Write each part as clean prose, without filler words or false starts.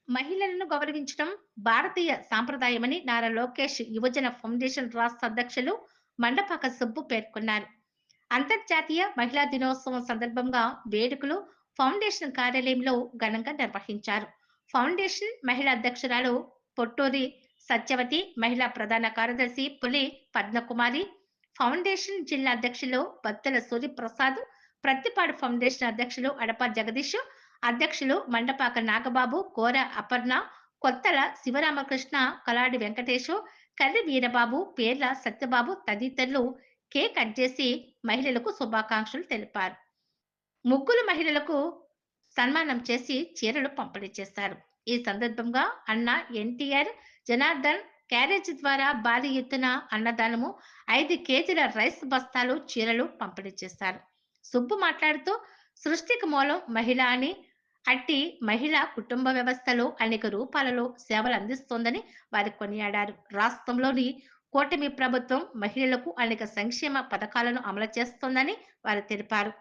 మహిళలను గౌరవించడం భారతీయ సాంప్రదాయమని నారా లోకేష్ యువజన ఫౌండేషన్ రాష్ట్ర అధ్యక్షులు మండపాక సుబ్బు పేర్కొన్నారు. అంతర్జాతీయ మహిళా దినోత్సవం సందర్భంగా వేడుకలు ఫౌండేషన్ కార్యాలయంలో ఘనంగా నిర్వహించారు. ఫౌండేషన్ మహిళా అధ్యక్షురాలు పొట్టూరి సత్యవతి, మహిళా ప్రధాన కార్యదర్శి పులి పద్మకుమారి, ఫౌండేషన్ జిల్లా అధ్యక్షులు బత్తల సూర్యప్రసాద్, ప్రత్తిపాడు ఫౌండేషన్ అధ్యక్షులు అడప జగదీష్, అధ్యక్షులు మండపాక నాగబాబు, కోర అపర్ణ, కొత్తల శివరామకృష్ణ, కలాడి వెంకటేశు, కర్రి వీరబాబు, పేర్ల సత్యబాబు తదితరులు కేక్ కట్ చేసి మహిళలకు శుభాకాంక్షలు తెలిపారు. ముగ్గురు మహిళలకు సన్మానం చేసి చీరలు పంపిణీ చేశారు. ఈ సందర్భంగా అన్న ఎన్టీఆర్ జనార్దన్ క్యారేజ్ ద్వారా భారీ ఎత్తున అన్నదానము 5 కేజీల రైస్ బస్తాలు చీరలు పంపిణీ చేశారు. సుబ్బు మాట్లాడుతూ సృష్టికి మూలం మహిళ అని, అట్టి మహిళ కుటుంబ వ్యవస్థలో అనేక రూపాలలో సేవలు అందిస్తోందని వారు కొనియాడారు. రాష్ట్రంలోని కూటమి ప్రభుత్వం మహిళలకు అనేక సంక్షేమ పథకాలను అమలు చేస్తోందని వారు తెలిపారు.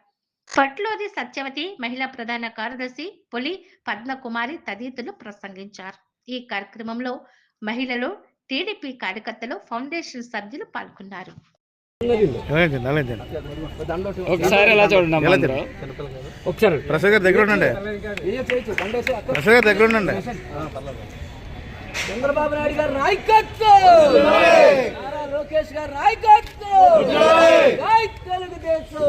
పట్లూరి సత్యవతి, మహిళా ప్రధాన కార్యదర్శి పులి పద్మకుమారి తదితరులు ప్రసంగించారు. ఈ కార్యక్రమంలో మహిళలు, టీడీపీ కార్యకర్తలు, ఫౌండేషన్ సభ్యులు పాల్గొన్నారు. ఒకసారి ఎలా చూడండి, ఒకసారి ప్రసాద్ గారి దగ్గర ఉండండి, ప్రసాద్ గారి దగ్గర ఉండండి. చంద్రబాబు నాయుడు గారి నాయకత్వం, నారా లోకేష్ గారి నాయకత్వం, జై తెలుగుదేశం.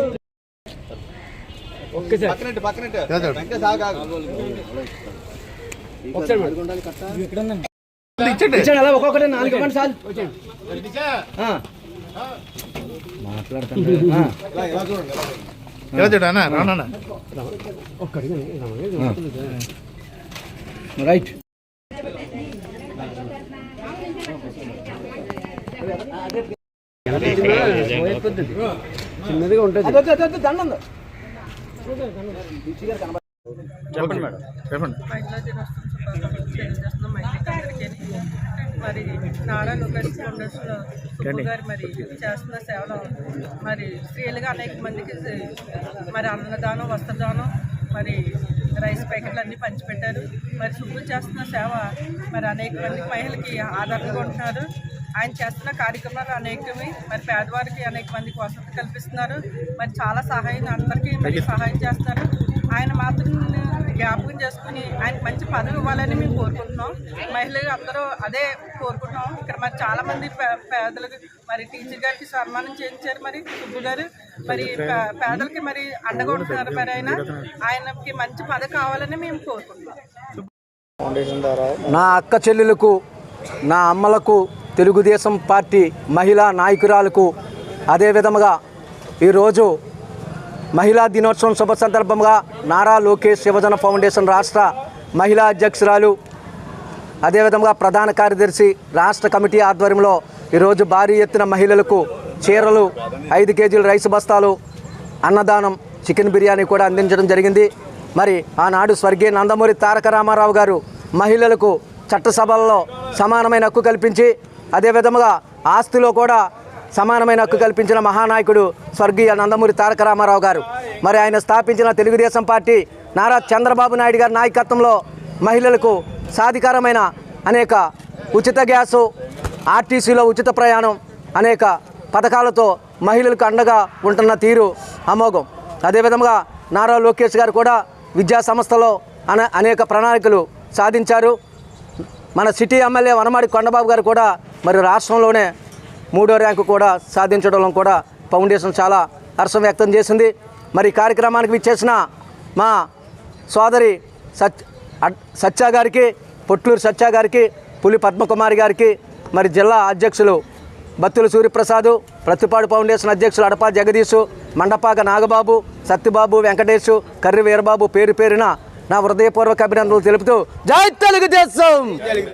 ఒక్కొక్కటి 4 ఇవ్వండి సార్. రైట్. చిన్నదిగా ఉంటుంది. దండం చెప్పండి మేడం, చెప్పండి. మరి నారా లోకేష్ ఫౌండేషన్ సుబ్బు గారు మరి చేస్తున్న సేవలు మరి స్త్రీలుగా అనేక మందికి మరి అన్నదానం, వస్త్రదానం, మరి రైస్ ప్యాకెట్లు అన్నీ పంచిపెట్టారు. మరి సుబ్బు చేస్తున్న సేవ మరి అనేక మంది మహిళలకి ఆదరణగా ఉంటున్నారు. ఆయన చేస్తున్న కార్యక్రమాలు అనేకవి మరి పేదవారికి అనేక మందికి వసతి కల్పిస్తున్నారు. మరి చాలా సహాయం అందరికీ మరి సహాయం చేస్తున్నారు. ఆయన మాత్రం జ్ఞాపకం చేసుకుని ఆయనకు మంచి పదవి ఇవ్వాలని మేము కోరుకుంటున్నాం. మహిళలు అందరూ అదే కోరుకుంటున్నాం. ఇక్కడ మరి చాలామంది పేదలకు మరి టీచర్ గారికి సన్మానం చేయించారు. మరి సుబ్బు గారు మరి పేదలకి మరి అండగా ఉంటున్నారు. మరి ఆయనకి మంచి పదవి కావాలని మేము కోరుకుంటున్నాం. నా అక్క చెల్లెలకు, నా అమ్మలకు, తెలుగుదేశం పార్టీ మహిళా నాయకురాలకు, అదేవిధంగా ఈరోజు మహిళా దినోత్సవం శుభ సందర్భంగా నారా లోకేష్ యువజన ఫౌండేషన్ రాష్ట్ర మహిళా అధ్యక్షురాలు, అదేవిధంగా ప్రధాన కార్యదర్శి రాష్ట్ర కమిటీ ఆధ్వర్యంలో ఈరోజు భారీ ఎత్తున మహిళలకు చీరలు, 5 కేజీల రైస్ బస్తాలు, అన్నదానం, చికెన్ బిర్యానీ కూడా అందించడం జరిగింది. మరి ఆనాడు స్వర్గీయ నందమూరి తారక రామారావు గారు మహిళలకు చట్టసభల్లో సమానమైన హక్కు కల్పించి, అదేవిధంగా ఆస్తిలో కూడా సమానమైన హక్కు కల్పించిన మహానాయకుడు స్వర్గీయ నందమూరి తారక రామారావు గారు. మరి ఆయన స్థాపించిన తెలుగుదేశం పార్టీ నారా చంద్రబాబు నాయుడు గారి నాయకత్వంలో మహిళలకు సాధికారమైన అనేక ఉచిత గ్యాసు, ఆర్టీసీలో ఉచిత ప్రయాణం, అనేక పథకాలతో మహిళలకు అండగా ఉంటున్న తీరు అమోఘం. అదేవిధంగా నారా లోకేష్ గారు కూడా విద్యా సంస్థలో అనేక ప్రణాళికలు సాధించారు. మన సిటీ ఎమ్మెల్యే వనమాడి కొండబాబు గారు కూడా మరి రాష్ట్రంలోనే 3వ ర్యాంకు కూడా సాధించడంలో కూడా ఫౌండేషన్ చాలా హర్షం వ్యక్తం చేసింది. మరి కార్యక్రమానికి విచ్చేసిన మా సోదరి సత్య గారికి, పొట్లూరు సత్య గారికి, పులి పద్మకుమారి గారికి, మరి జిల్లా అధ్యక్షులు బత్తుల సూర్యప్రసాద్, ప్రత్తిపాడు ఫౌండేషన్ అధ్యక్షులు అడప జగదీష్, మండపాక నాగబాబు, సత్యబాబు, వెంకటేష్, కర్రి వీరబాబు పేరు పేరున నా హృదయపూర్వక అభినందనలు తెలుపుతూ జై తెలుగుదేశం.